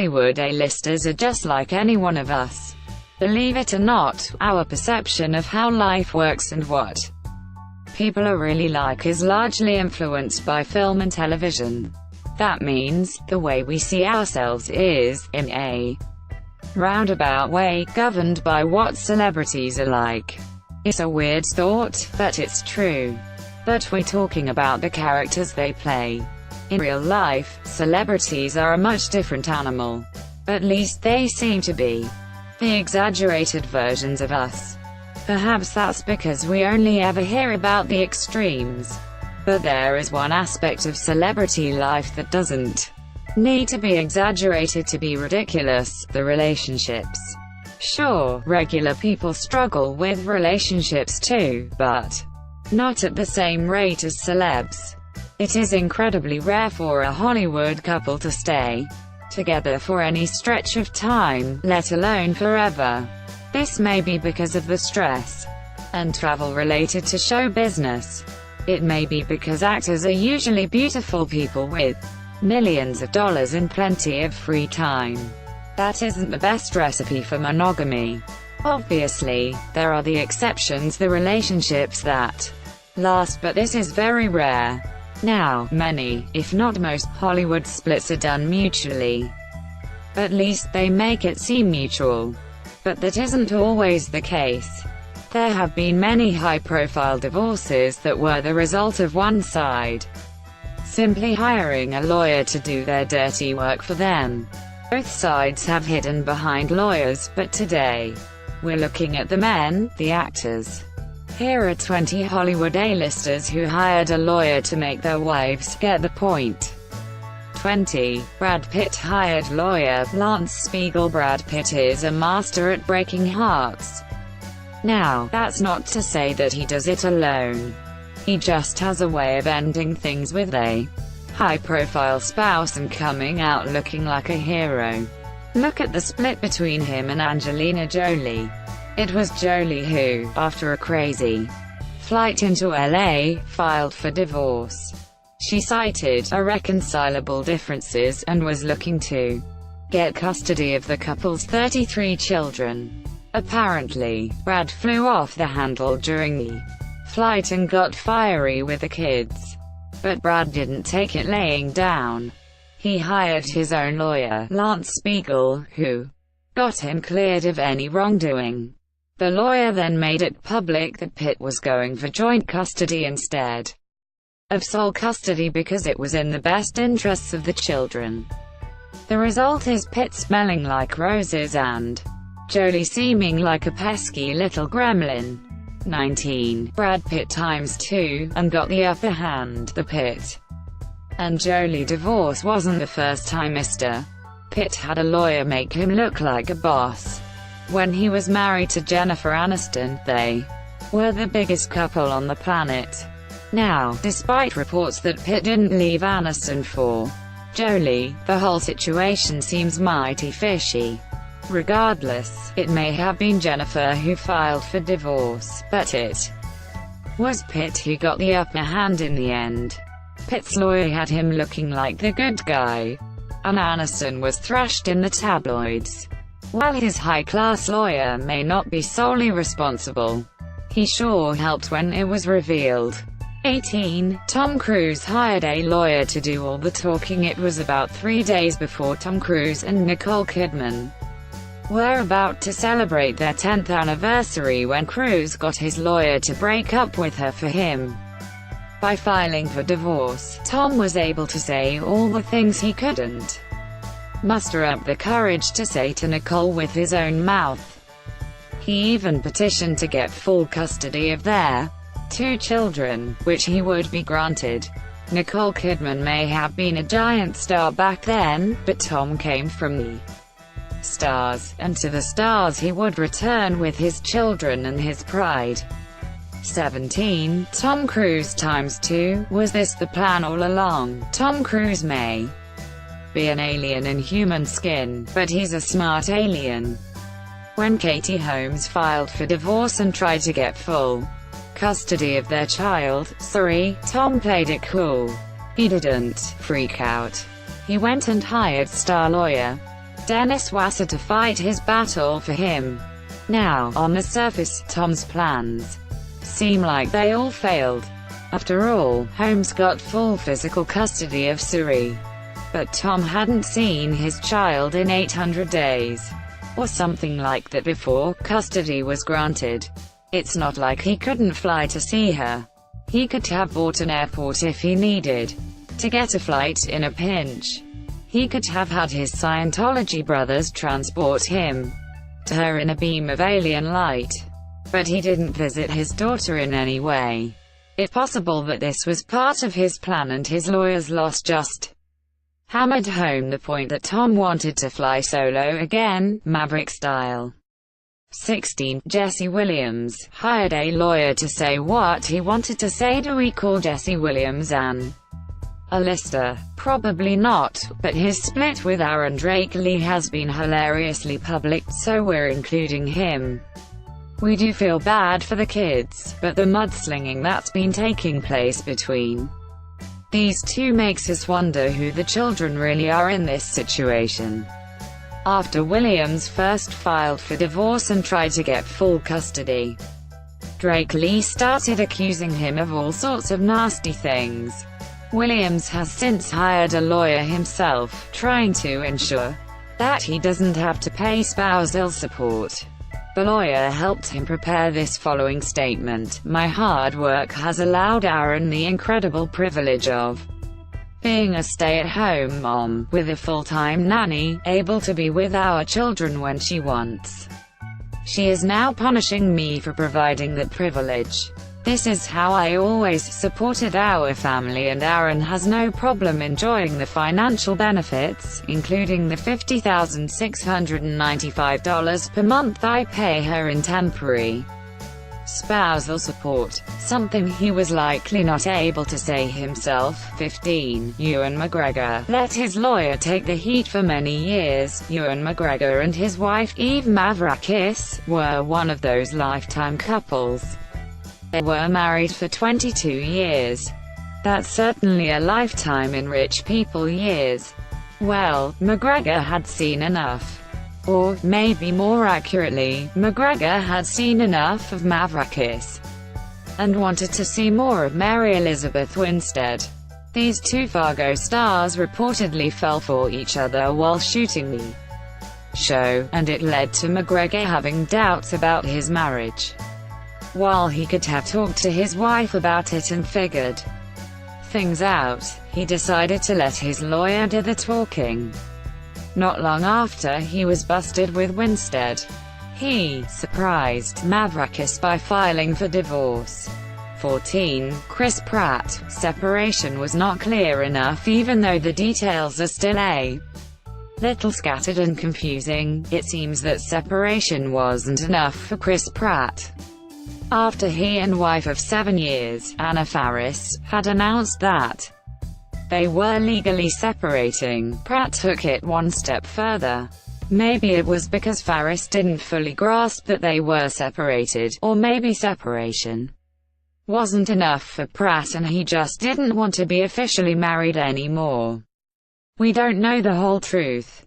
Hollywood A-listers are just like any one of us. Believe it or not, our perception of how life works and what people are really like is largely influenced by film and television. That means, the way we see ourselves is, in a roundabout way, governed by what celebrities are like. It's a weird thought, but it's true. But we're talking about the characters they play. In real life, celebrities are a much different animal. At least they seem to be. The exaggerated versions of us. Perhaps that's because we only ever hear about the extremes. But there is one aspect of celebrity life that doesn't need to be exaggerated to be ridiculous: the relationships. Sure, regular people struggle with relationships too, but not at the same rate as celebs. It is incredibly rare for a Hollywood couple to stay together for any stretch of time, let alone forever. This may be because of the stress and travel related to show business. It may be because actors are usually beautiful people with millions of dollars and plenty of free time. That isn't the best recipe for monogamy. Obviously, there are the exceptions, the relationships that last, but this is very rare. Now, many, if not most, Hollywood splits are done mutually. At least they make it seem mutual. But that isn't always the case. There have been many high-profile divorces that were the result of one side simply hiring a lawyer to do their dirty work for them. Both sides have hidden behind lawyers, but today, we're looking at the men, the actors. Here are 20 Hollywood A-listers who hired a lawyer to make their wives get the point. 20. Brad Pitt hired lawyer, Lance Spiegel. Brad Pitt is a master at breaking hearts. Now, that's not to say that he does it alone. He just has a way of ending things with a high-profile spouse and coming out looking like a hero. Look at the split between him and Angelina Jolie. It was Jolie who, after a crazy flight into LA, filed for divorce. She cited irreconcilable differences and was looking to get custody of the couple's 33 children. Apparently, Brad flew off the handle during the flight and got fiery with the kids. But Brad didn't take it laying down. He hired his own lawyer, Lance Spiegel, who got him cleared of any wrongdoing. The lawyer then made it public that Pitt was going for joint custody instead of sole custody because it was in the best interests of the children. The result is Pitt smelling like roses and Jolie seeming like a pesky little gremlin. 19. Brad Pitt ×2, and got the upper hand. The Pitt and Jolie divorce wasn't the first time Mr. Pitt had a lawyer make him look like a boss. When he was married to Jennifer Aniston, they were the biggest couple on the planet. Now, despite reports that Pitt didn't leave Aniston for Jolie, the whole situation seems mighty fishy. Regardless, it may have been Jennifer who filed for divorce, but it was Pitt who got the upper hand in the end. Pitt's lawyer had him looking like the good guy, and Aniston was thrashed in the tabloids. While his high-class lawyer may not be solely responsible, he sure helped when it was revealed. 18. Tom Cruise hired a lawyer to do all the talking. It was about 3 days before Tom Cruise and Nicole Kidman were about to celebrate their 10th anniversary when Cruise got his lawyer to break up with her for him. By filing for divorce, Tom was able to say all the things he couldn't muster up the courage to say to Nicole with his own mouth. He even petitioned to get full custody of their 2 children, which he would be granted. Nicole Kidman may have been a giant star back then, but Tom came from the stars, and to the stars he would return with his children and his pride. 17. Tom Cruise ×2. Was this the plan all along? Tom Cruise may be an alien in human skin, but he's a smart alien. When Katie Holmes filed for divorce and tried to get full custody of their child, Tom played it cool. He didn't freak out. He went and hired star lawyer Dennis Wasser to fight his battle for him. Now, on the surface, Tom's plans seem like they all failed. After all, Holmes got full physical custody of Suri. But Tom hadn't seen his child in 800 days. Or something like that before custody was granted. It's not like he couldn't fly to see her. He could have bought an airport if he needed to get a flight in a pinch. He could have had his Scientology brothers transport him to her in a beam of alien light. But he didn't visit his daughter in any way. It's possible that this was part of his plan, and his lawyers lost just hammered home the point that Tom wanted to fly solo again, Maverick style. 16. Jesse Williams hired a lawyer to say what he wanted to say. Do we call Jesse Williams an A-lister? Probably not, but his split with Aaron Drake Lee has been hilariously public, so we're including him. We do feel bad for the kids, but the mudslinging that's been taking place between these two makes us wonder who the children really are in this situation. After Williams first filed for divorce and tried to get full custody, Drake Lee started accusing him of all sorts of nasty things. Williams has since hired a lawyer himself, trying to ensure that he doesn't have to pay spousal support. The lawyer helped him prepare this following statement: "My hard work has allowed Aaron the incredible privilege of being a stay-at-home mom, with a full-time nanny, able to be with our children when she wants. She is now punishing me for providing that privilege. This is how I always supported our family, and Aaron has no problem enjoying the financial benefits, including the $50,695 per month I pay her in temporary spousal support, something he was likely not able to say himself." 15. Ewan McGregor let his lawyer take the heat for many years. Ewan McGregor and his wife, Eve Mavrakis, were one of those lifetime couples. They were married for 22 years. That's certainly a lifetime in rich people years. Well, McGregor had seen enough. Or, maybe more accurately, McGregor had seen enough of Mavrakis and wanted to see more of Mary Elizabeth Winstead. These two Fargo stars reportedly fell for each other while shooting the show, and it led to McGregor having doubts about his marriage. While he could have talked to his wife about it and figured things out, he decided to let his lawyer do the talking. Not long after he was busted with Winstead, he surprised Mavrakis by filing for divorce. 14. Chris Pratt separation was not clear enough. Even though the details are still a little scattered and confusing, it seems that separation wasn't enough for Chris Pratt. After he and wife of 7 years, Anna Faris, had announced that they were legally separating, Pratt took it one step further. Maybe it was because Faris didn't fully grasp that they were separated, or maybe separation wasn't enough for Pratt and he just didn't want to be officially married anymore. We don't know the whole truth.